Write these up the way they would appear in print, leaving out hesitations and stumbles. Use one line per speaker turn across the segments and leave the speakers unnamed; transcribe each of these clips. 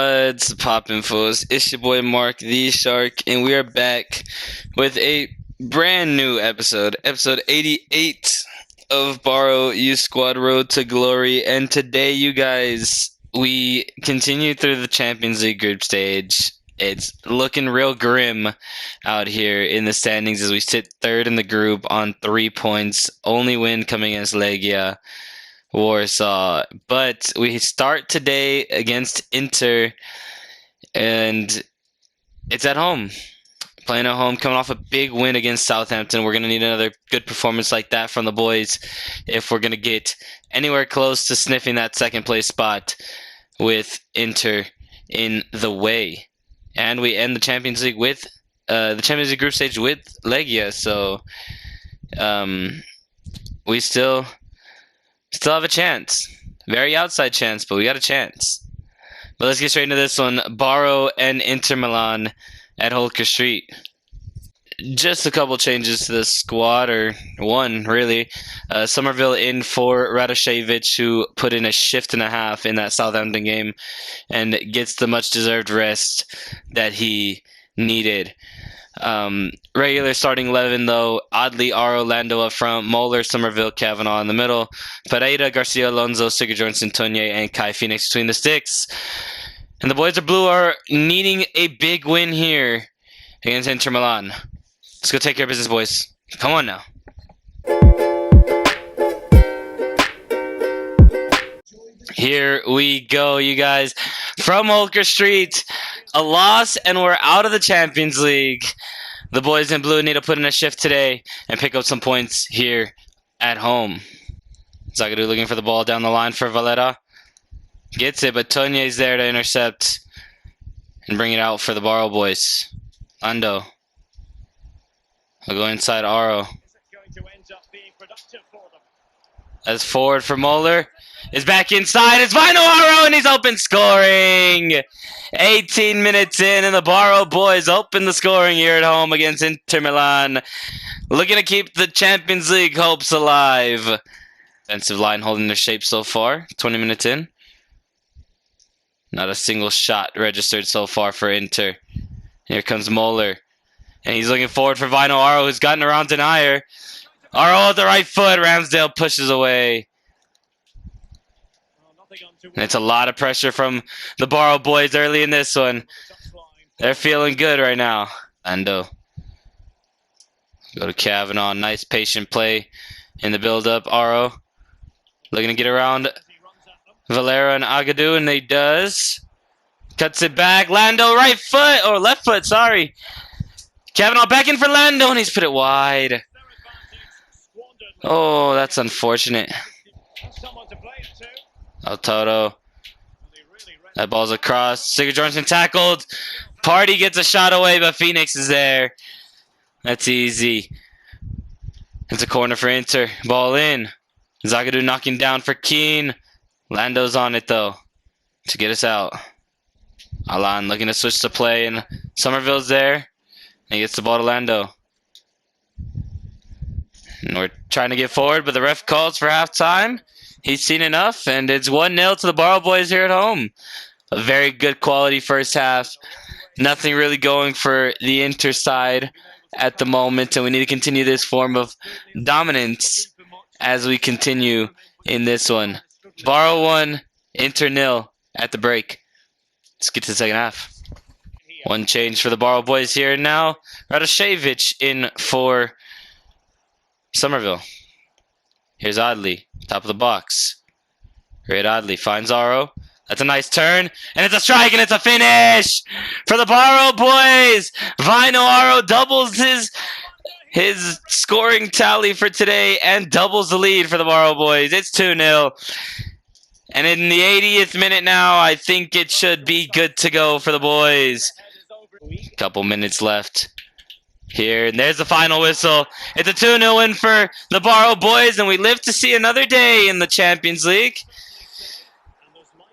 What's poppin', foos? It's your boy MarkTheShark, and we are back with a brand new episode 88 of Barrow U Squad Road to Glory. And today, you guys, we continue through the Champions League group stage. It's looking real grim out here in the standings as we sit third in the group on 3 points. Only win coming against Legia Warsaw. But we start today against Inter, and it's at home. Playing at home, coming off a big win against Southampton. We're going to need another good performance like that from the boys if we're going to get anywhere close to sniffing that second place spot with Inter in the way. And we end the Champions League with the Champions League group stage with Legia. So we still have a chance. Very outside chance, but we got a chance. But let's get straight into this one. Barrow and Inter Milan at Holker Street. Just a couple changes to the squad, or one, really. Somerville in for Radoshevic, who put in a shift and a half in that Southampton game and gets the much-deserved rest that he needed. Regular starting 11, though: Adli, Aro, Lando up front, Moeller, Somerville, Kavanaugh in the middle, Pereira, Garcia, Alonso, Sigurjonsson, Tonye, and Kai Phoenix between the sticks. And the boys of blue are needing a big win here against Inter Milan. Let's go take care of business, boys. Come on now. Here we go, you guys. From Holker Street, a loss, and we're out of the Champions League. The boys in blue need to put in a shift today and pick up some points here at home. Zagadou looking for the ball down the line for Valera. Gets it, but Tonye's there to intercept and bring it out for the Barrow boys. Lando will go inside Aro. As forward for Moeller. Is back inside. It's Vino Aro, and he's open scoring. 18 minutes in, and the Barrow boys open the scoring here at home against Inter Milan. Looking to keep the Champions League hopes alive. Defensive line holding their shape so far. 20 minutes in. Not a single shot registered so far for Inter. Here comes Moeller. And he's looking forward for Vino Aro, who's gotten around Denier. Aro at the right foot. Ramsdale pushes away. And it's a lot of pressure from the Barrow boys early in this one. They're feeling good right now. Lando. Go to Kavanaugh. Nice patient play in the build-up. Aro looking to get around Valera and Agadou, and he does. Cuts it back. Lando, right foot. Or left foot, sorry. Kavanaugh back in for Lando, and he's put it wide. Oh, that's unfortunate. Toto. That ball's across. Sigurjonsson tackled. Party gets a shot away, but Phoenix is there. That's easy. It's a corner for Inter. Ball in. Zagadou knocking down for Keane. Lando's on it, though, to get us out. Alan looking to switch the play, and Somerville's there. And he gets the ball to Lando. And we're trying to get forward, but the ref calls for halftime. He's seen enough, and it's 1-0 to the Barrow boys here at home. A very good quality first half. Nothing really going for the Inter side at the moment, and we need to continue this form of dominance as we continue in this one. Barrow 1, Inter 0 at the break. Let's get to the second half. One change for the Barrow boys here now. Radoshevic in for Somerville. Here's Adli, top of the box. Great Adli finds Aro. That's a nice turn, and it's a strike, and it's a finish for the Barrow boys. Vino Aro doubles his scoring tally for today and doubles the lead for the Barrow boys. It's 2-0. And in the 80th minute now, I think it should be good to go for the boys. Couple minutes left here, and there's the final whistle. It's a 2-0 win for the Barrow boys, and we live to see another day in the Champions League.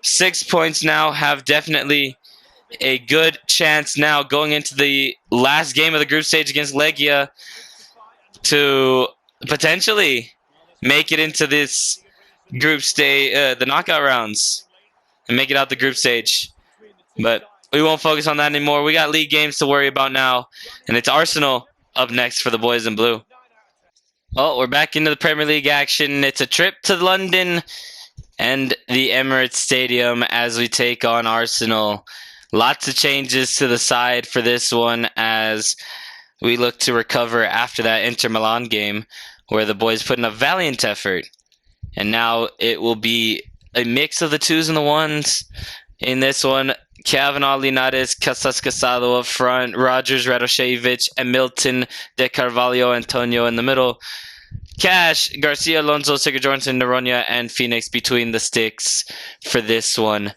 6 points now, have definitely a good chance now going into the last game of the group stage against Legia to potentially make it into this group stage, the knockout rounds, and make it out the group stage. But we won't focus on that anymore. We got league games to worry about now. And it's Arsenal up next for the boys in blue. Oh, we're back into the Premier League action. It's a trip to London and the Emirates Stadium as we take on Arsenal. Lots of changes to the side for this one as we look to recover after that Inter Milan game where the boys put in a valiant effort. And now it will be a mix of the twos and the ones in this one. Kavanaugh, Linares, Casas Casado up front, Rogers, Radoshevic, and Milton, De Carvalho, Antonio in the middle. Cash, Garcia, Alonso, Sigurdsson, Noronha, and Phoenix between the sticks for this one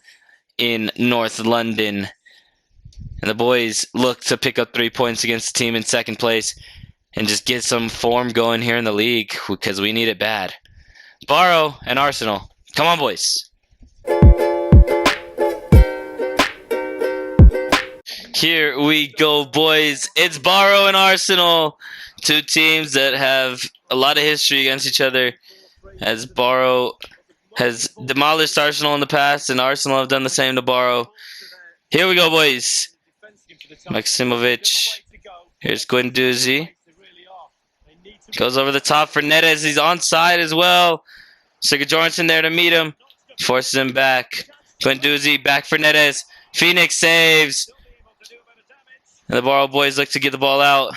in North London. And the boys look to pick up 3 points against the team in second place and just get some form going here in the league because we need it bad. Barrow and Arsenal. Come on, boys. Here we go, boys. It's Barrow and Arsenal. Two teams that have a lot of history against each other, as Barrow has demolished Arsenal in the past, and Arsenal have done the same to Barrow. Here we go, boys. Maximovic. Here's Guendouzi. Goes over the top for Neres. He's onside as well. Sigurdsson there to meet him. Forces him back. Guendouzi back for Neres. Phoenix saves. And the Barrow boys look to get the ball out.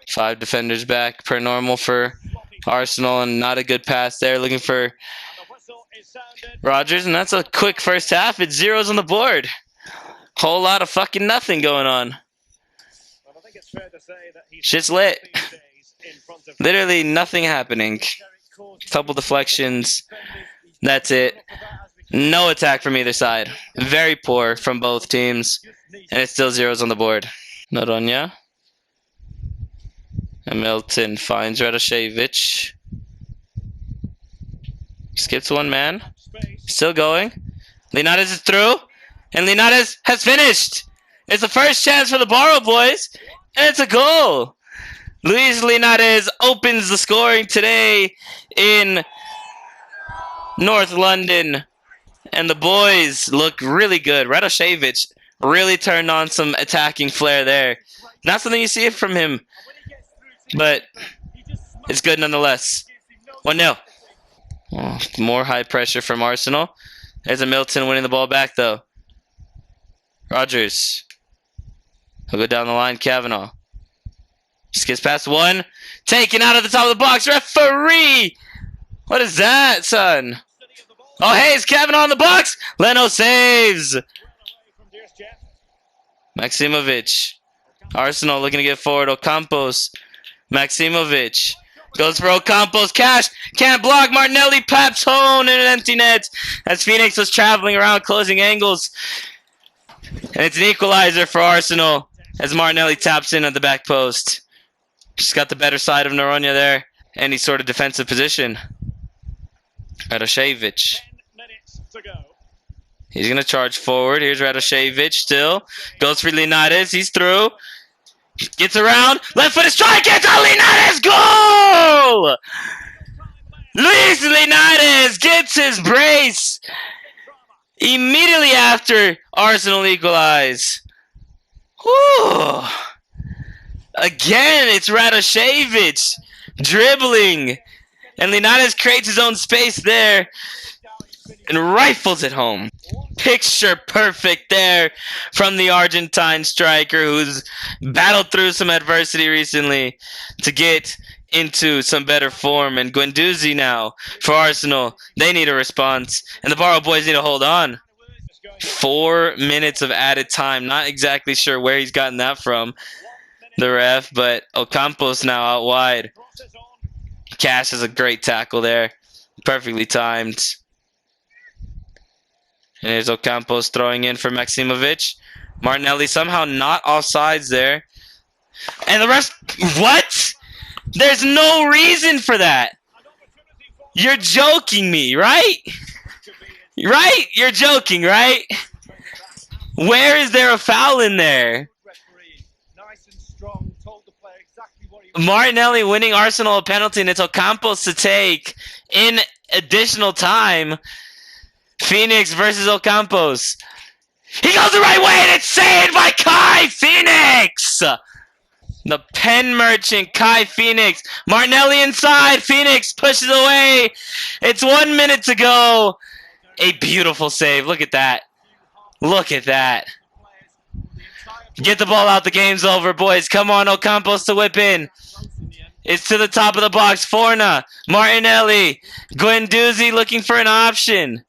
5 defenders back per normal for Arsenal, and not a good pass there. Looking for Rogers, and that's a quick first half. It's zeros on the board. Whole lot of fucking nothing going on. Shit's lit. Literally nothing happening. Couple deflections. That's it. No attack from either side. Very poor from both teams. And it's still zeros on the board. Noronha. And Milton finds Radoshevic. Skips one man. Still going. Linares is through. And Linares has finished. It's the first chance for the Barrow boys. And it's a goal. Luis Linares opens the scoring today in North London. And the boys look really good. Radoshevic really turned on some attacking flair there. Not something you see from him, but it's good nonetheless. 1-0. Oh, more high pressure from Arsenal. There's a Milton winning the ball back, though. Rogers. He'll go down the line. Kavanaugh. Skips past one. Taken out of the top of the box. Referee! What is that, son? Oh, hey, it's Kavanaugh in the box. Leno saves. Maximovic. Arsenal looking to get forward. Ocampos. Maximovic. Goes for Ocampos. Cash. Can't block. Martinelli paps home in an empty net as Phoenix was traveling around closing angles. And it's an equalizer for Arsenal as Martinelli taps in at the back post. Just got the better side of Noronha there. Any sort of defensive position. Radoshevic. He's going to charge forward. Here's Radoshevic still. Goes for Linares. He's through. Gets around. Left-footed strike. Gets a Linares goal! Luis Linares gets his brace immediately after Arsenal equalize. Whew. Again, it's Radoshevic dribbling. And Linares creates his own space there and rifles it home. Picture perfect there from the Argentine striker who's battled through some adversity recently to get into some better form. And Guendouzi now for Arsenal. They need a response. And the Barrow boys need to hold on. 4 minutes of added time. Not exactly sure where he's gotten that from, the ref, but Ocampos now out wide. Cash has a great tackle there. Perfectly timed. And here's Ocampos throwing in for Maximovic. Martinelli somehow not offsides there. And the rest... What? There's no reason for that. You're joking me, right? Right? You're joking, right? Where is there a foul in there? Martinelli winning Arsenal a penalty, and it's Ocampos to take in additional time. Phoenix versus Ocampos. He goes the right way, and it's saved by Kai Phoenix! The pen merchant, Kai Phoenix. Martinelli inside. Phoenix pushes away. It's 1 minute to go. A beautiful save. Look at that. Look at that. Get the ball out. The game's over, boys. Come on, Ocampos to whip in. It's to the top of the box. Forna. Martinelli. Guendouzi looking for an option.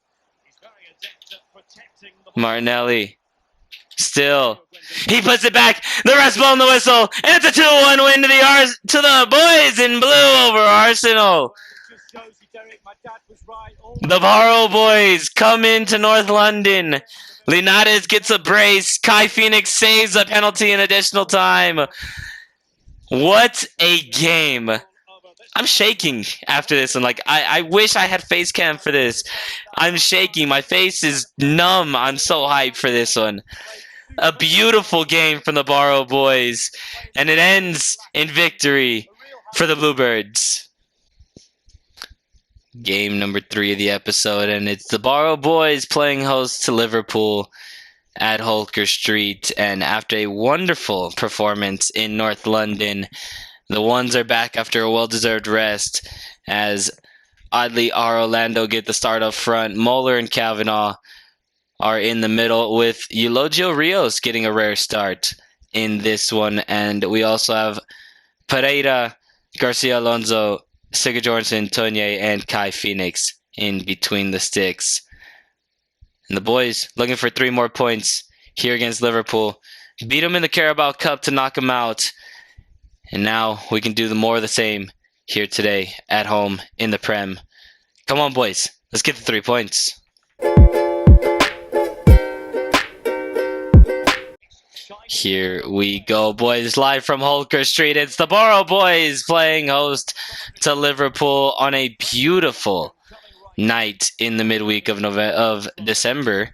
Martinelli. Still. He puts it back. The rest blow on the whistle. And it's a 2-1 win to the boys in blue over Arsenal. The Barrow boys come into North London. Linares gets a brace. Kai Phoenix saves a penalty in additional time. What a game. I'm shaking after this one. Like, I wish I had face cam for this. I'm shaking. My face is numb. I'm so hyped for this one. A beautiful game from the Barrow boys. And it ends in victory for the Bluebirds. Game number 3 of the episode. And it's the Barrow boys playing host to Liverpool at Holker Street. And after a wonderful performance in North London, the Ones are back after a well-deserved rest as Oddly Orlando get the start up front. Moeller and Kavanaugh are in the middle with Eulogio Rios getting a rare start in this one. And we also have Pereira, Garcia Alonso, Sigurjonsson, Tonye, and Kai Phoenix in between the sticks. And the boys looking for 3 more points here against Liverpool. Beat them in the Carabao Cup to knock them out. And now we can do more of the same here today at home in the Prem. Come on, boys. Let's get the 3 points. Here we go, boys. Live from Holker Street. It's the Barrow boys playing host to Liverpool on a beautiful night in the midweek of December.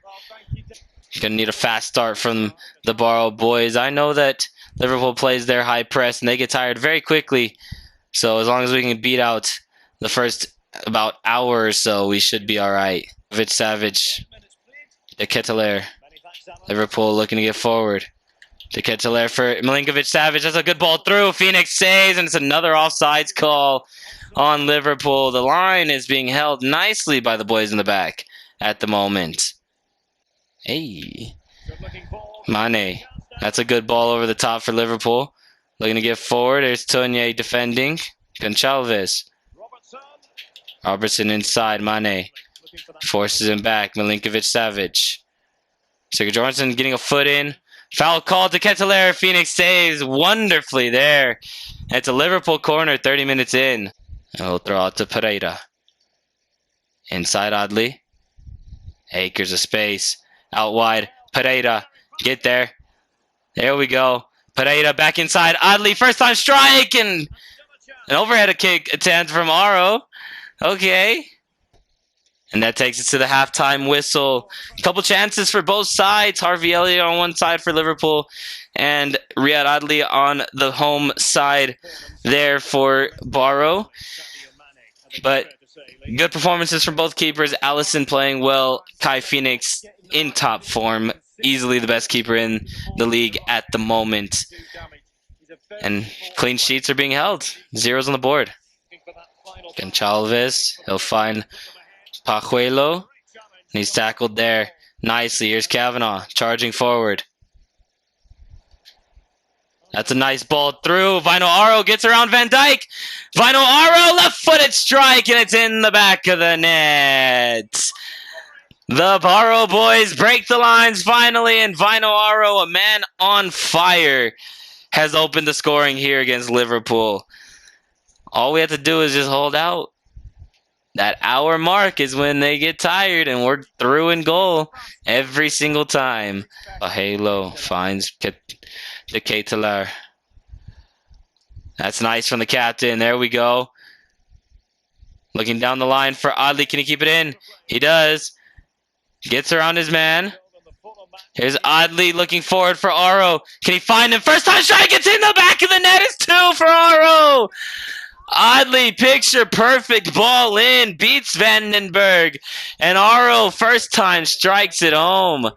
Gonna need a fast start from the Barrow boys. I know that Liverpool plays their high press and they get tired very quickly. So as long as we can beat out the first about hour or so, we should be all right. Savage, De Ketelaere. Liverpool looking to get forward. De Ketelaere for Milinkovic-Savic. That's a good ball through. Phoenix saves, and it's another offsides call on Liverpool. The line is being held nicely by the boys in the back at the moment. Hey. Mane. That's a good ball over the top for Liverpool. Looking to get forward. There's Tonye defending. Goncalves. Robertson inside. Mane. Forces him back. Milinkovic-Savic. Sigurjonsson getting a foot in. Foul call to Ketelaere. Phoenix saves wonderfully there. It's a Liverpool corner 30 minutes in. And we'll throw out to Pereira. Inside Oddly. Acres of space. Out wide. Pereira. Get there. There we go. Pereira back inside. Oddly. First time strike. And an overhead kick attempt from Aro. Okay. And that takes us to the halftime whistle. A couple chances for both sides. Harvey Elliott on one side for Liverpool and Riyad Oddly on the home side there for Barrow. But good performances from both keepers. Allison playing well. Kai Phoenix in top form. Easily the best keeper in the league at the moment. And clean sheets are being held. Zeros on the board. Goncalves. He'll find Pajuelo. He's tackled there nicely. Here's Kavanaugh charging forward. That's a nice ball through. Vino Aro gets around Van Dijk. Vino Aro, left-footed strike, and it's in the back of the net. The Barrow boys break the lines finally, and Vino Aro, a man on fire, has opened the scoring here against Liverpool. All we have to do is just hold out. That hour mark is when they get tired, and we're through in goal every single time. A halo finds De Ketelaere. That's nice from the captain. There we go. Looking down the line for Oddly. Can he keep it in? He does. Gets around his man. Here's Oddly looking forward for Aro. Can he find him? First time strike. Gets in the back of the net. It's 2 for Aro. Oddly picture perfect ball in, beats Vandenberg, and Aro first time strikes it home.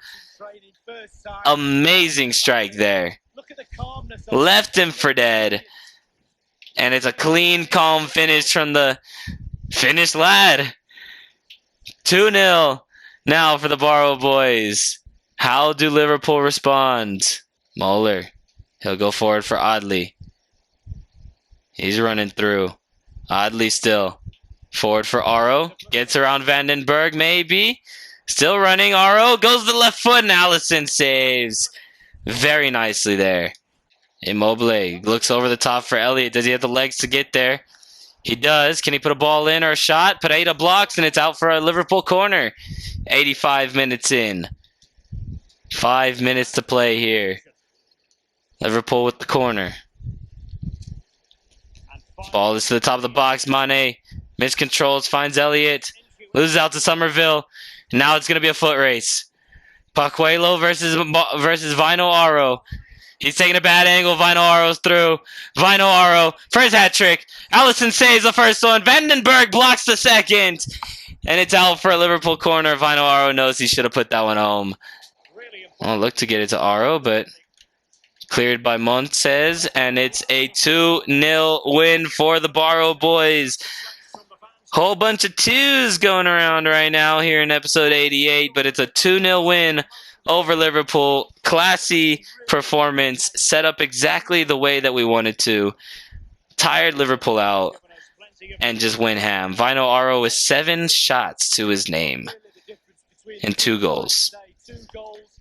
Amazing strike there. Left him for dead. And it's a clean, calm finish from the Finnish lad. 2-0 now for the Barrow boys. How do Liverpool respond? Moeller. He'll go forward for Audley. He's running through. Audley still. Forward for Aro. Gets around Vandenberg, maybe. Still running. Aro goes to the left foot, and Allison saves. Very nicely there. Immobile looks over the top for Elliott. Does he have the legs to get there? He does. Can he put a ball in or a shot? Pereira blocks, and it's out for a Liverpool corner. 85 minutes in. 5 minutes to play here. Liverpool with the corner. Ball is to the top of the box. Mane miscontrols, finds Elliott. Loses out to Somerville. Now it's going to be a foot race. Paquelo versus Vino Aro. He's taking a bad angle. Vino Aro's through. Vino Aro for his hat trick. Allison saves the first one. Vandenberg blocks the second. And it's out for a Liverpool corner. Vino Aro knows he should have put that one home. Well, look to get it to Aro, but cleared by Montez. And it's a 2-0 win for the Barrow boys. Whole bunch of twos going around right now here in episode 88, but it's a 2-0 win over Liverpool. Classy performance, set up exactly the way that we wanted to. Tired Liverpool out and just went ham. Vino Aro with 7 shots to his name and 2 goals.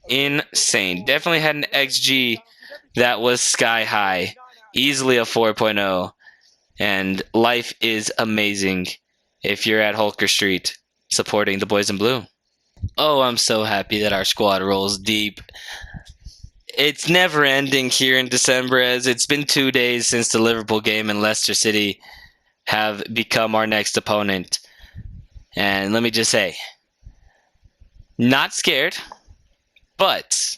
Insane. Definitely had an XG that was sky high. Easily a 4.0. And life is amazing if you're at Holker Street supporting the boys in blue. Oh, I'm so happy that our squad rolls deep. It's never ending here in December, as it's been 2 days since the Liverpool game and Leicester City have become our next opponent. And let me just say, not scared, but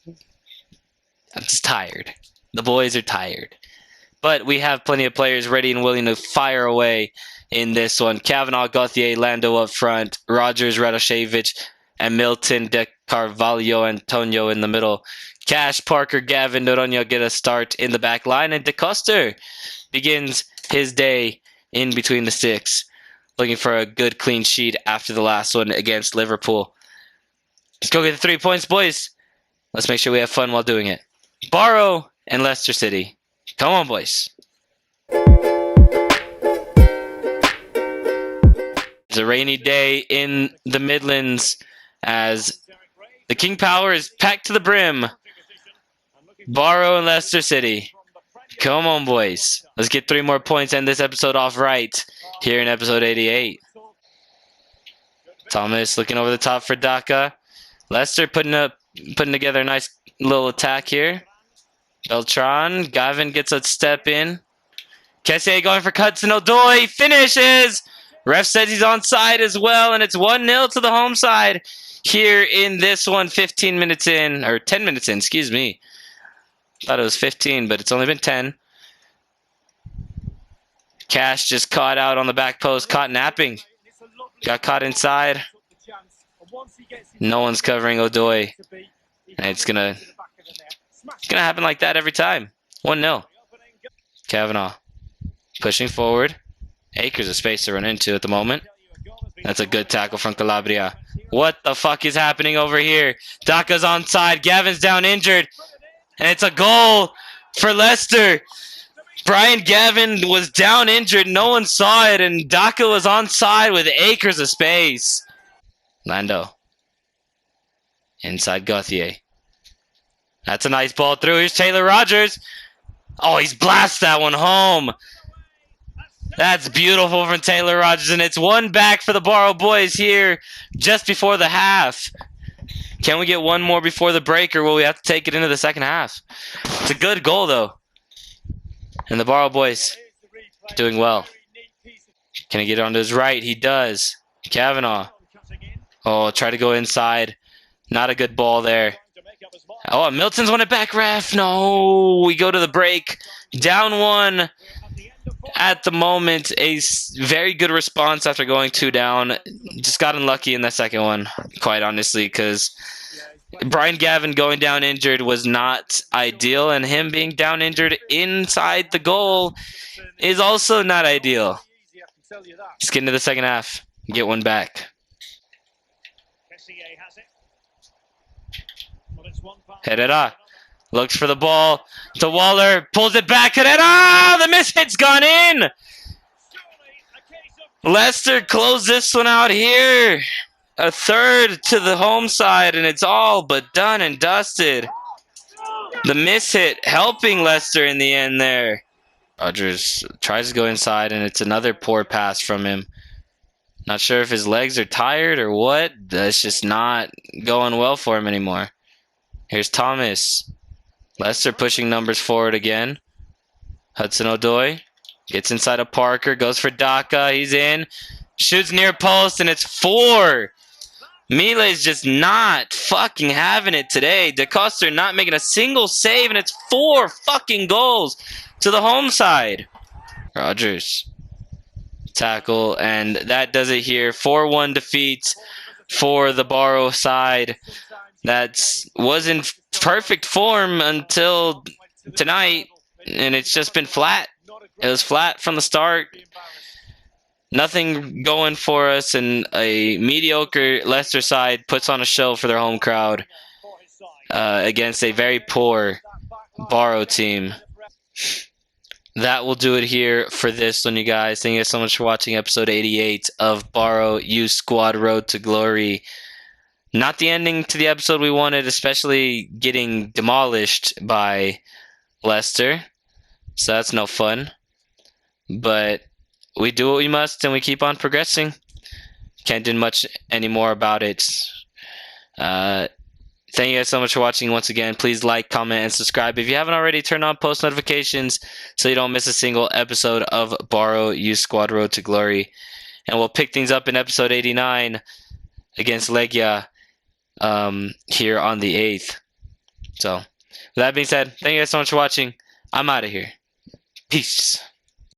I'm just tired. The boys are tired. But we have plenty of players ready and willing to fire away in this one. Kavanagh, Gauthier, Lando up front, Rogers, Radoshevich, and Milton, De Carvalho, Antonio in the middle. Cash, Parker, Gavin, Noronha get a start in the back line, and De Coster begins his day in between the sticks, looking for a good clean sheet after the last one against Liverpool. Let's go get the 3 points, boys. Let's make sure we have fun while doing it. Barrow and Leicester City. Come on, boys. It's a rainy day in the Midlands as the King Power is packed to the brim. Barrow and Leicester City. Come on, boys. Let's get 3 more points and this episode off right here in episode 88. Thomas looking over the top for Daka. Leicester putting together a nice little attack here. Beltran. Gavin gets a step in. Kessié going for cuts and Odoi finishes. Ref says he's onside as well, and it's 1-0 to the home side here in this one. 15 minutes in, or 10 minutes in, excuse me. Thought it was 15, but it's only been 10. Cash just caught out on the back post, caught napping. Got caught inside. No one's covering Odoi. And it's gonna happen like that every time. 1-0. Kavanagh pushing forward. Acres of space to run into at the moment. That's a good tackle from Calabria. What the fuck is happening over here? Daka's onside. Gavin's down injured. And it's a goal for Leicester. Brian Gavin was down injured. No one saw it. And Daka was onside with acres of space. Lando. Inside Gauthier. That's a nice ball through. Here's Taylor Rogers. Oh, he's blasted that one home. That's beautiful from Taylor Rogers, and it's 1 back for the Barrow boys here just before the half. Can we get 1 more before the break, or will we have to take it into the second half? It's a good goal, though. And the Barrow boys doing well. Can he get onto his right? He does. Kavanagh. Oh, try to go inside. Not a good ball there. Oh, Milton's won it back, ref. No, we go to the break. Down 1 at the moment. A very good response after going 2 down. Just got unlucky in that second one, quite honestly, because Brian Gavin going down injured was not ideal, and him being down injured inside the goal is also not ideal. Let's get into the second half. Get one back. Herrera looks for the ball to Waller, pulls it back. Herrera! The miss hit's gone in! Leicester closed this one out here. A third to the home side, and it's all but done and dusted. The miss hit helping Leicester in the end there. Rodgers tries to go inside, and it's another poor pass from him. Not sure if his legs are tired or what. That's just not going well for him anymore. Here's Thomas. Leicester pushing numbers forward again. Hudson-Odoi gets inside of Parker, goes for Daka. He's in. Shoots near post, and it's 4. Mile's just not fucking having it today. DeCoster not making a single save, and it's 4 fucking goals to the home side. Rodgers tackle, and that does it here. 4-1 defeat for the Barrow side. That was in perfect form until tonight, and it's just been flat. It was flat from the start. Nothing going for us, and a mediocre Leicester side puts on a show for their home crowd against a very poor Barrow team. That will do it here for this one, you guys. Thank you guys so much for watching episode 88 of Barrow Youth Squad Road to Glory. Not the ending to the episode we wanted, especially getting demolished by Leicester. So that's no fun. But we do what we must, and we keep on progressing. Can't do much anymore about it. Thank you guys so much for watching once again. Please like, comment, and subscribe. If you haven't already, turn on post notifications so you don't miss a single episode of Barrow Youth Squad Road to Glory. And we'll pick things up in episode 89 against Legia here on the 8th. So, with that being said, thank you guys so much for watching. I'm out of here. Peace.